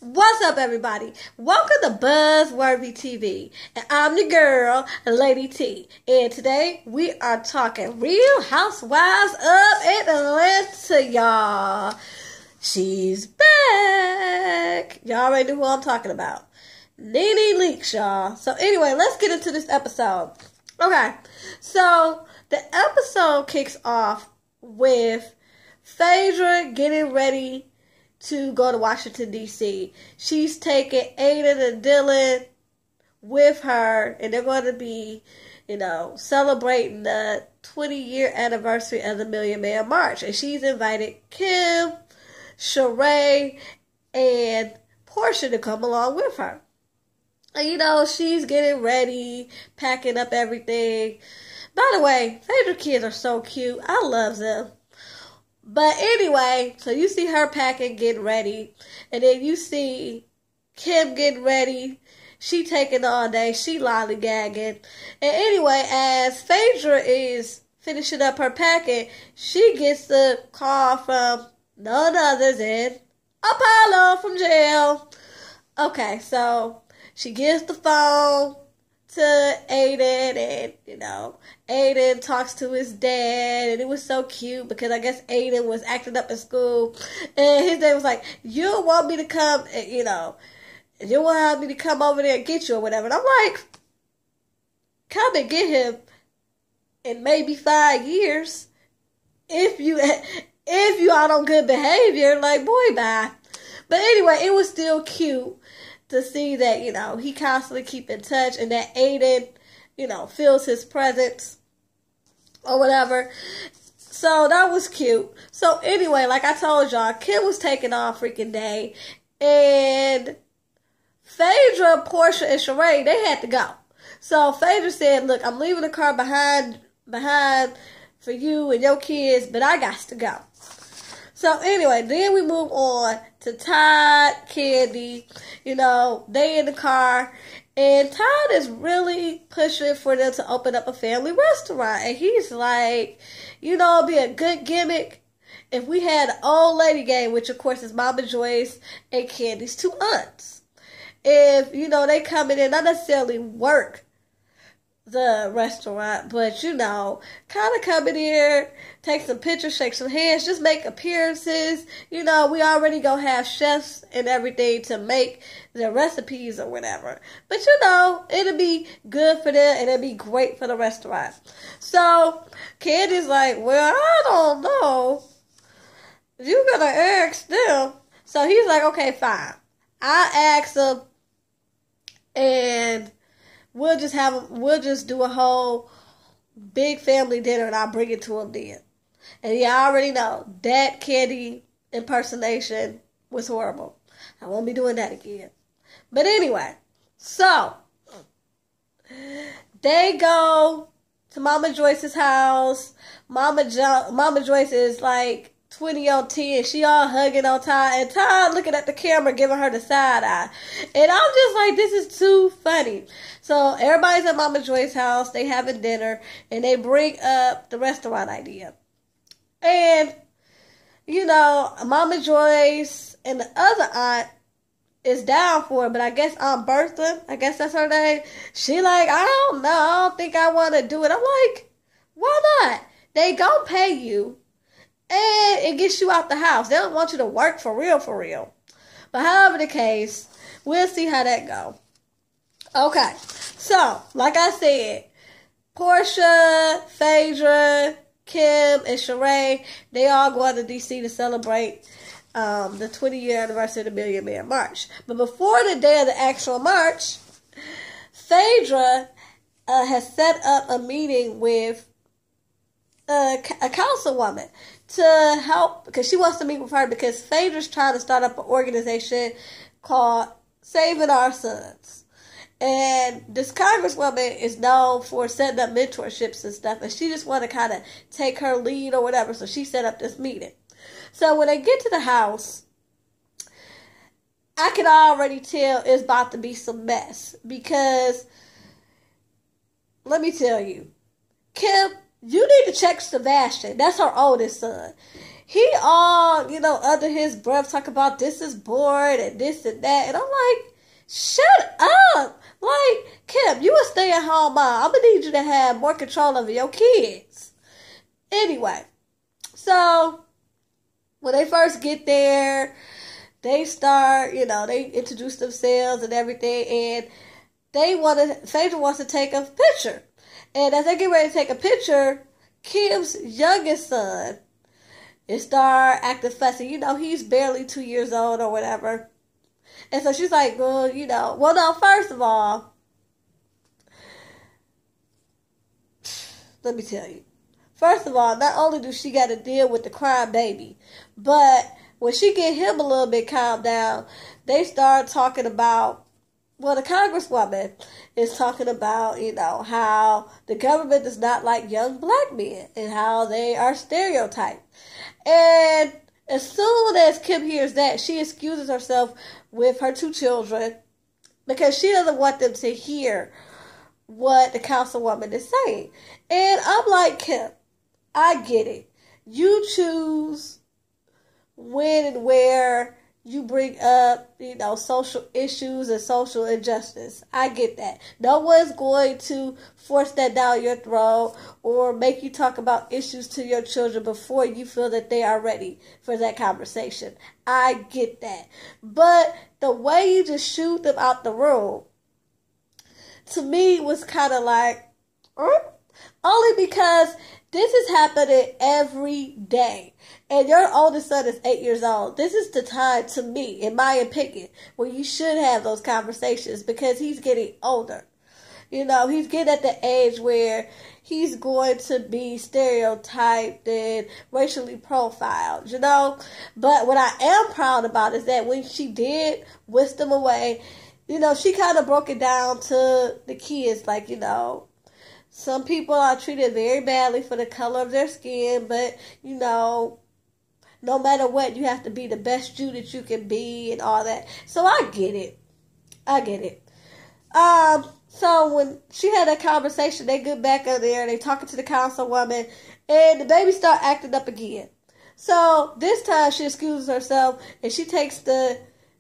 What's up, everybody? Welcome to Buzzworthy TV, and I'm the girl, Lady T. And today we are talking Real Housewives of Atlanta, y'all. She's back. Y'all already know who I'm talking about. Nene Leakes, y'all. So anyway, let's get into this episode. Okay, so the episode kicks off with Phaedra getting ready to go to Washington, D.C. She's taking Aiden and Dylan with her, and they're going to be, celebrating the 20-year anniversary of the Million Man March. And she's invited Kim, Sheree, and Portia to come along with her. And, she's getting ready, packing up everything. By the way, Phaedra kids are so cute. I love them. But anyway, so you see her packing, getting ready. And then you see Kim getting ready. She taking all day. She lollygagging. And anyway, as Phaedra is finishing up her packing, she gets the call from none other than Apollo from jail. Okay, so she gives the phone to Aiden, and Aiden talks to his dad, and it was so cute because I guess Aiden was acting up in school, and his dad was like, "You don't want me to come, you don't want me to come over there and get you or whatever." And I'm like, "Come and get him in maybe 5 years if you out on good behavior." Like, boy, bye. But anyway, it was still cute to see that, he constantly keep in touch and that Aiden, feels his presence or whatever. So that was cute. So anyway, like I told y'all, Kim was taking all freaking day. And Phaedra, Portia, and Sheree, they had to go. So Phaedra said, "Look, I'm leaving the car behind for you and your kids, but I got to go." So anyway, then we move on to Todd, Candy. They in the car. And Todd is really pushing for them to open up a family restaurant. And he's like, it'd be a good gimmick if we had an old lady gang, which of course is Mama Joyce and Candy's two aunts. If, they come in and not necessarily work the restaurant, but kind of come in here, take some pictures, shake some hands, just make appearances. We already gonna have chefs and everything to make their recipes or whatever. But it'll be good for them and it'll be great for the restaurant. So Candy's like, "Well, I don't know. You gotta ask them." So he's like, "Okay, fine. I'll ask them and we'll just do a whole big family dinner and I'll bring it to them then." And I already know that Candy impersonation was horrible. I won't be doing that again. But anyway, so they go to Mama Joyce's house. Mama Joyce is like 20 on 10. She all hugging on Todd. And Todd looking at the camera, giving her the side eye. And I'm just like, this is too funny. So everybody's at Mama Joyce's house. They having dinner. And they bring up the restaurant idea. And, Mama Joyce and the other aunt is down for it. But I guess Aunt Bertha, I guess that's her name. She like, "I don't know. I don't think I want to do it." I'm like, why not? They gonna pay you. And it gets you out the house. They don't want you to work for real, for real. But however the case, we'll see how that go. Okay. So, like I said, Portia, Phaedra, Kim, and Sheree, they all going to D.C. to celebrate the 20-year anniversary of the Million Man March. But before the day of the actual march, Phaedra has set up a meeting with a councilwoman to help, because she wants to meet with her because Phaedra's trying to start up an organization called Saving Our Sons. And this congresswoman is known for setting up mentorships and stuff, and she just want to kind of take her lead or whatever, so she set up this meeting. So when they get to the house, I can already tell it's about to be some mess, because let me tell you, Kim, you need to check Sebastian. That's her oldest son. he all, under his breath talk about this is bored and this and that. And I'm like, shut up. Like, Kim, you a stay-at-home mom. I'm going to need you to have more control over your kids. Anyway, so when they first get there, they start, they introduce themselves and everything. And Phaedra wants to take a picture. And as they get ready to take a picture, Kim's youngest son start acting fussy. He's barely 2 years old or whatever. And so she's like, well, no, first of all, let me tell you. First of all, not only does she got to deal with the crying baby, but when she get him a little bit calmed down, they start talking about, well, the congresswoman is talking about, how the government does not like young black men and how they are stereotyped. And as soon as Kim hears that, she excuses herself with her 2 children because she doesn't want them to hear what the councilwoman is saying. And I'm like, Kim, I get it. You choose when and where you bring up, social issues and social injustice. I get that. No one's going to force that down your throat or make you talk about issues to your children before you feel that they are ready for that conversation. I get that. But the way you just shoot them out the room, to me, was kind of like, only because this is happening every day. And your oldest son is 8 years old. This is the time, to me, in my opinion, where you should have those conversations because he's getting older. He's getting at the age where he's going to be stereotyped and racially profiled, But what I am proud about is that when she did whisk them away, she kind of broke it down to the kids, like, some people are treated very badly for the color of their skin, but, no matter what, you have to be the best you that you can be and all that. So I get it. So when she had that conversation, they get back up there, they talking to the councilwoman, and the baby start acting up again. So this time she excuses herself, and she takes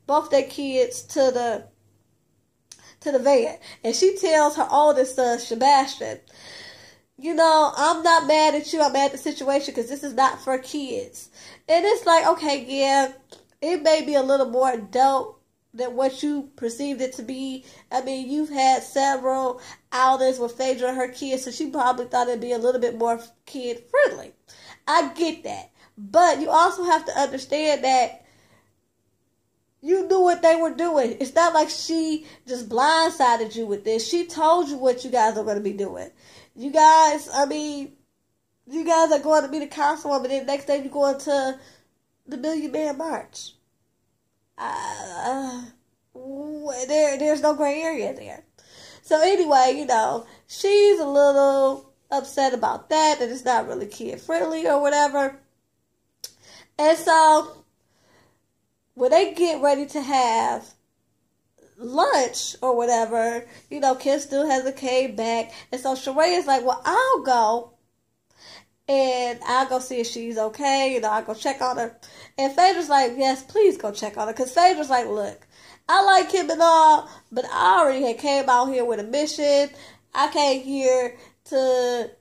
both their kids to the van. And she tells her oldest son, Sebastian, I'm not mad at you. I'm mad at the situation because this is not for kids. And it's like, okay, yeah, it may be a little more adult than what you perceived it to be. I mean, you've had several outings with Phaedra and her kids, so she probably thought it'd be a little bit more kid-friendly. I get that. But you also have to understand that you knew what they were doing. It's not like she just blindsided you with this. She told you what you guys are going to be doing. You guys are going to be the councilwoman, and the next day you're going to the Million Man March. There's no gray area there. So anyway, she's a little upset about that it's not really kid-friendly or whatever. And so when they get ready to have lunch or whatever, Kim still hasn't came back. And so Sheree is like, well, I'll go and I'll go see if she's okay. I'll go check on her. And Phaedra's like, yes, please go check on her. Because Phaedra's like, look, I like him and all, but I already had came out here with a mission. I came here to,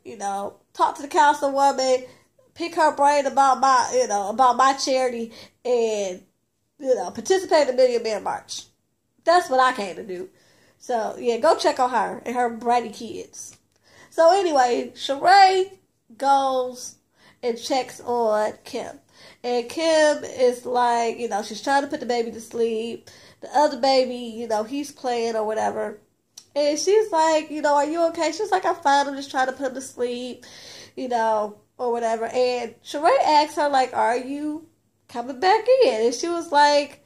talk to the councilwoman, pick her brain about my charity, and participate in the Million Man March. That's what I came to do. So, yeah, go check on her and her bratty kids. So, anyway, Sheree goes and checks on Kim. And Kim is like, she's trying to put the baby to sleep. The other baby, he's playing or whatever. And she's like, are you okay? She's like, I'm fine. I'm just trying to put him to sleep, or whatever. And Sheree asks her, like, are you coming back in? And she was like,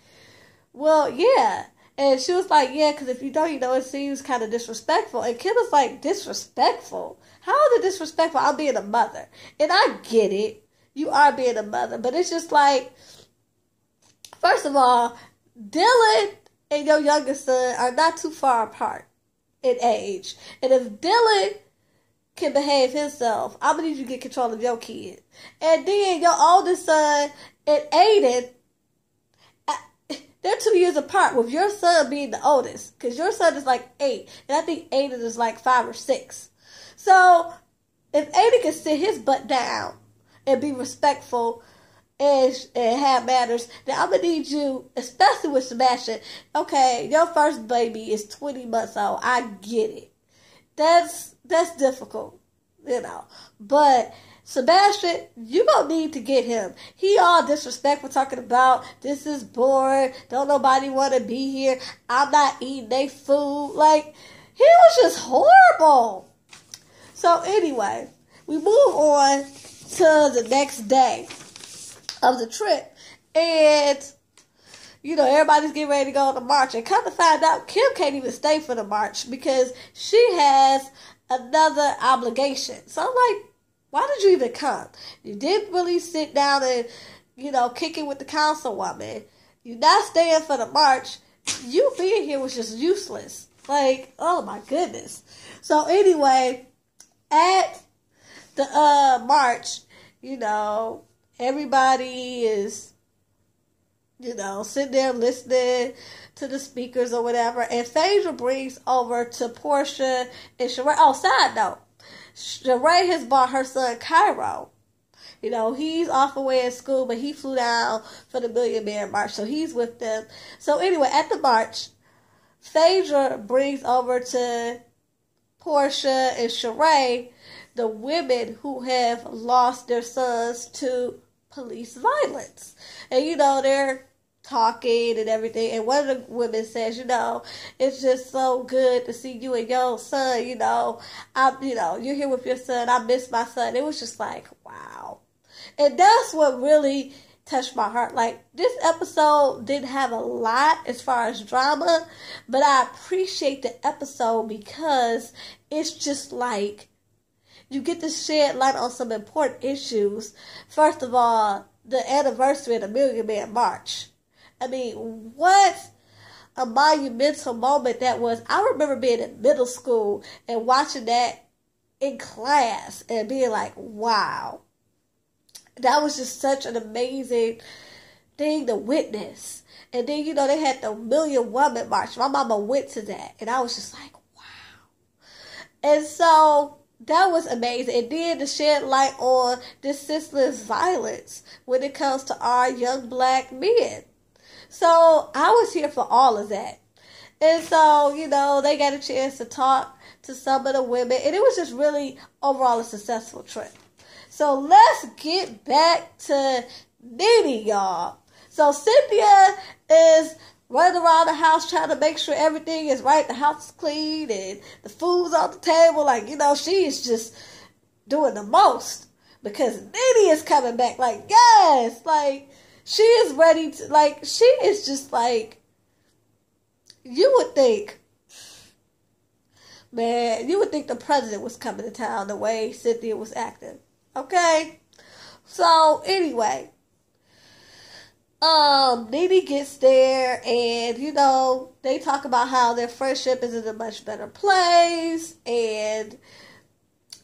well, yeah. And she was like, yeah, because if you don't, it seems kind of disrespectful. And Kim was like, disrespectful? How is it disrespectful? I'm being a mother. And I get it. You are being a mother. But it's just like, first of all, Dylan and your youngest son are not too far apart in age. And if Dylan can behave himself, I'm gonna need you to get control of your kid. And then your oldest son and Aiden, they're 2 years apart, with your son being the oldest. Because your son is like 8, and I think Aiden is like 5 or 6. So, if Aiden can sit his butt down and be respectful and have manners, then I'm going to need you, especially with Sebastian. Okay, your first baby is 20 months old. I get it. That's difficult, But Sebastian, you don't need to get him. He all disrespectful, talking about this is boring. Don't nobody want to be here. I'm not eating their food. Like, he was just horrible. So anyway, we move on to the next day of the trip. And, everybody's getting ready to go on the march. And come to find out, Kim can't even stay for the march because she has another obligation. So I'm like, why did you even come? You didn't really sit down and, kick it with the councilwoman. You're not staying for the march. You being here was just useless. Like, oh my goodness. So anyway, at the march, everybody is, sitting there listening to the speakers or whatever. And Phaedra brings over to Portia and Sheree. Oh, side note. Sheree has bought her son Cairo. He's off away at school, but he flew down for the Million Man March, so he's with them. So anyway, at the march, Phaedra brings over to Portia and Sheree the women who have lost their sons to police violence. And, they're talking and everything. And one of the women says, it's just so good to see you and your son, you're here with your son. I miss my son. It was just like, wow. And that's what really touched my heart. Like, this episode didn't have a lot as far as drama, but I appreciate the episode because it's just like, you get to shed light on some important issues. First of all, the anniversary of the Million Man March. I mean, what a monumental moment that was. I remember being in middle school and watching that in class and being like, wow. That was just such an amazing thing to witness. And then, they had the Million Woman March. My mama went to that. And I was just like, wow. And so that was amazing. And then to shed light on this senseless violence when it comes to our young black men. So I was here for all of that. And so, they got a chance to talk to some of the women. And it was just really overall a successful trip. So let's get back to Nene, y'all. So Cynthia is running around the house trying to make sure everything is right. The house is clean and the food's on the table. Like, she is just doing the most. Because Nene is coming back like, yes, like, she is ready to, like, she is just like, you would think the president was coming to town the way Cynthia was acting. Okay? So, anyway, Nene gets there and, they talk about how their friendship is in a much better place and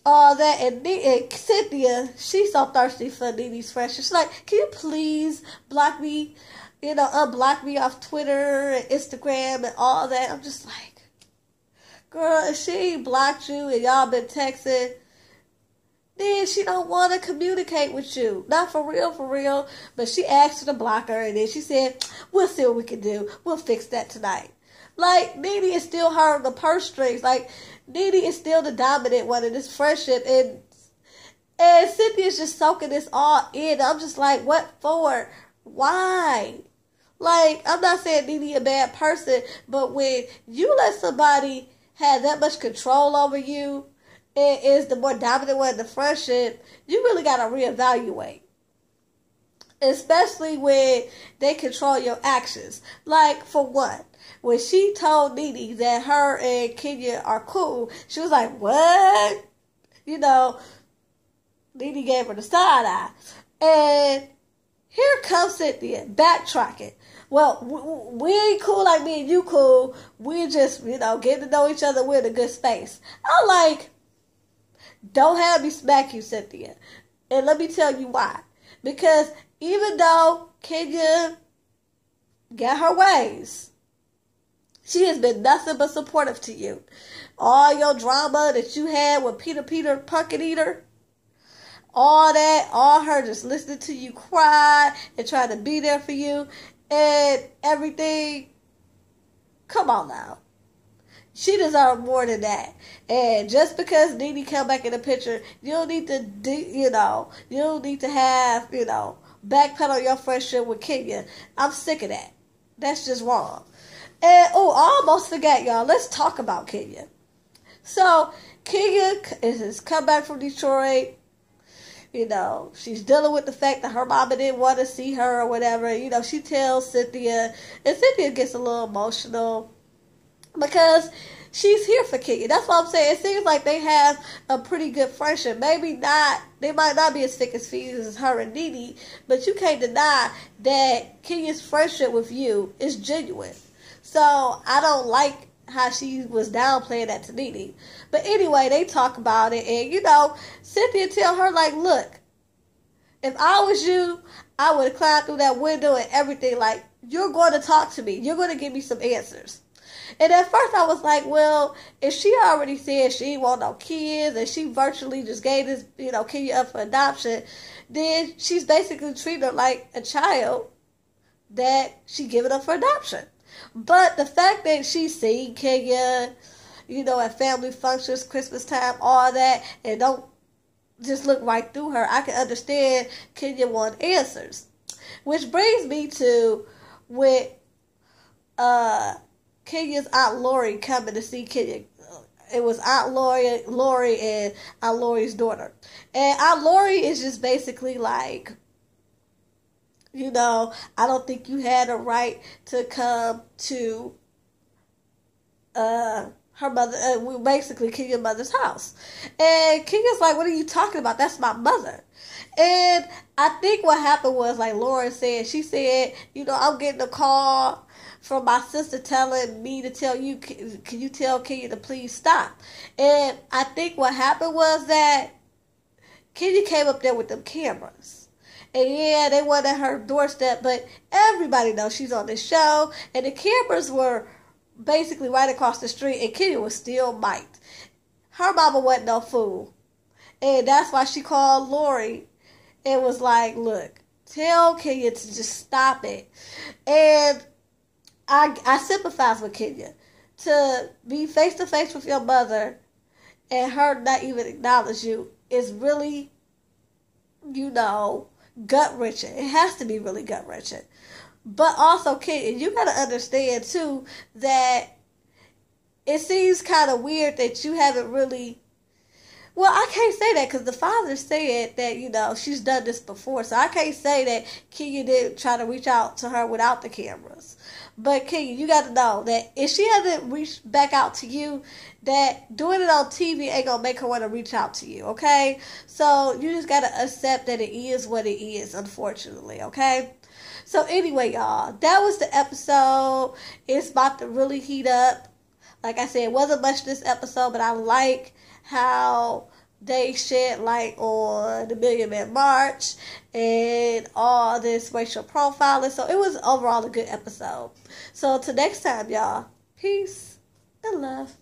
all that. And Cynthia, she's so thirsty for Nene's friendship. She's like, can you please block me, unblock me off Twitter and Instagram and all that. I'm just like, girl, if she blocked you and y'all been texting, then she don't want to communicate with you. Not for real. But she asked you to block her, and then she said, we'll see what we can do. We'll fix that tonight. Like, Nene is still her on the purse strings. Like, Nene is still the dominant one in this friendship. And Cynthia's just soaking this all in. I'm just like, what for? Why? Like, I'm not saying Nene a bad person, but when you let somebody have that much control over you, and is the more dominant one in the friendship, you really got to reevaluate. Especially when they control your actions. Like, for one, when she told Nene that her and Kenya are cool, she was like, what? Nene gave her the side eye. And here comes Cynthia, backtracking. Well, we ain't cool like me and you cool. We're just, getting to know each other. We're in a good space. I'm like, Don't have me smack you, Cynthia. And let me tell you why. Because even though Kenya got her ways, she has been nothing but supportive to you. All your drama that you had with Peter Pumpkin Eater, all that, all her just listening to you cry and trying to be there for you and everything. Come on now. She deserves more than that. And just because Nene come back in the picture, you don't need to, you don't need to have, backpedal your friendship with Kenya. I'm sick of that. That's just wrong. And, I almost forgot, y'all. Let's talk about Kenya. So, Kenya has come back from Detroit. She's dealing with the fact that her mama didn't want to see her or whatever. She tells Cynthia, and Cynthia gets a little emotional because she's here for Kenya. That's what I'm saying. It seems like they have a pretty good friendship. Maybe not, they might not be as thick as thieves as her and Nene, but you can't deny that Kenya's friendship with you is genuine. So I don't like how she was downplaying that to Nene. But anyway, they talk about it, and Cynthia tell her, like, look, if I was you, I would have climbed through that window and everything. Like, you're going to talk to me. You're going to give me some answers. And at first I was like, well, if she already said she didn't want no kids and she virtually just gave this, Kenya up for adoption, then she's basically treating her like a child that she given up for adoption. But the fact that she's seen Kenya, at family functions, Christmas time, all that, and don't just look right through her, I can understand Kenya want answers. Which brings me to with Kenya's Aunt Lori coming to see Kenya. It was Aunt Lori and Aunt Lori's daughter. And Aunt Lori is just basically like, I don't think you had a right to come to her mother, basically Kenya's mother's house. And Kenya's like, what are you talking about? That's my mother. And I think what happened was, like Lauren said, she said, I'm getting a call from my sister telling me to tell you, can you tell Kenya to please stop? And I think what happened was that Kenya came up there with them cameras. And yeah, they went at her doorstep, but everybody knows she's on this show. And the cameras were basically right across the street, and Kenya was still mic'd. Her mama wasn't no fool. And that's why she called Lori and was like, look, tell Kenya to just stop it. And I sympathize with Kenya. To be face-to-face with your mother and her not even acknowledge you is really, gut-wrenching. It has to be really gut-wrenching. But also, Kenya, you got to understand, too, that it seems kind of weird that you haven't really... Well, I can't say that because the father said that, she's done this before. So I can't say that Kenya didn't try to reach out to her without the cameras. But Kenya, you got to know that if she hasn't reached back out to you, that doing it on TV ain't going to make her want to reach out to you, okay? So you just got to accept that it is what it is, unfortunately, okay? So anyway, y'all, that was the episode. It's about to really heat up. Like I said, it wasn't much this episode, but I like how they shed light on the Million Man March and all this racial profiling. So it was overall a good episode. So till next time, y'all. Peace and love.